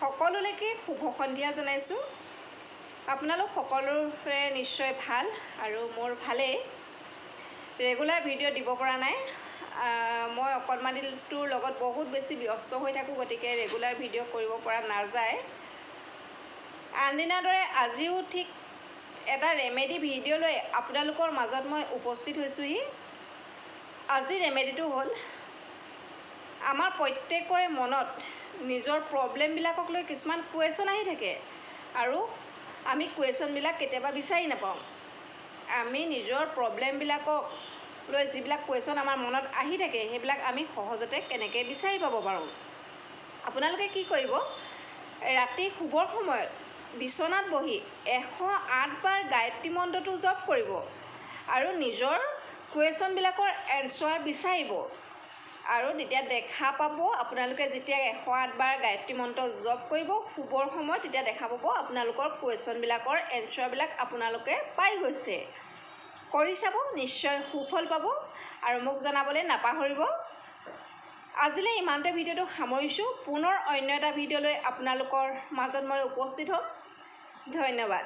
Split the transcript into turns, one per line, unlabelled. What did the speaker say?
সকলোলৈকে শুভ সন্ধিয়া জনাইছোঁ। আপোনালোক সকলোৰে নিশ্চয় ভাল আৰু মোৰ ভালেই। ৰেগুলাৰ ভিডিঅ' দিব পৰা নাই। মই অকণমানিটোৰ লগত বহুত বেছি ব্যস্ত হৈ থাকোঁ, গতিকে ৰেগুলাৰ ভিডিঅ' কৰিব পৰা নাযায়। আনদিনাৰ দৰে আজিও ঠিক এটা ৰেমেডি ভিডিঅ' লৈ আপোনালোকৰ মাজত মই উপস্থিত হৈছোঁহি। আজিৰ ৰেমেডিটো হ'ল, আমাৰ প্ৰত্যেকৰে মনত নিজৰ প্ৰব্লেমবিলাকক লৈ কিছুমান কুৱেশ্যন আহি থাকে আৰু আমি কুৱেশ্যনবিলাক কেতিয়াবা বিচাৰি নাপাওঁ। আমি নিজৰ প্ৰব্লেমবিলাকক লৈ যিবিলাক কুৱেশ্যন আমাৰ মনত আহি থাকে, সেইবিলাক আমি সহজতে কেনেকৈ বিচাৰি পাব পাৰোঁ। আপোনালোকে কি কৰিব, ৰাতি শুবৰ সময়ত বিচনাত বহি 108 বাৰ গায়ত্ৰী মন্ত্ৰটো জপ কৰিব আৰু নিজৰ কুৱেশ্যনবিলাকৰ এনচাৰ বিচাৰিব। আৰু তেতিয়া দেখা পাব, আপোনালোকে যেতিয়া 108 বাৰ গায়ত্ৰী মন্ত্ৰ জপ কৰিব শুবৰ সময়ত, তেতিয়া দেখা পাব আপোনালোকৰ কুৱেশ্যনবিলাকৰ এনচাৰবিলাক আপোনালোকে পাই গৈছে। কৰি চাব, নিশ্চয় সুফল পাব আৰু মোক জনাবলৈ নাপাহৰিব। আজিলৈ ইমানতে ভিডিঅ'টো সামৰিছোঁ। পুনৰ অন্য এটা ভিডিঅ' লৈ আপোনালোকৰ মাজত মই উপস্থিত হ'ম। ধন্যবাদ।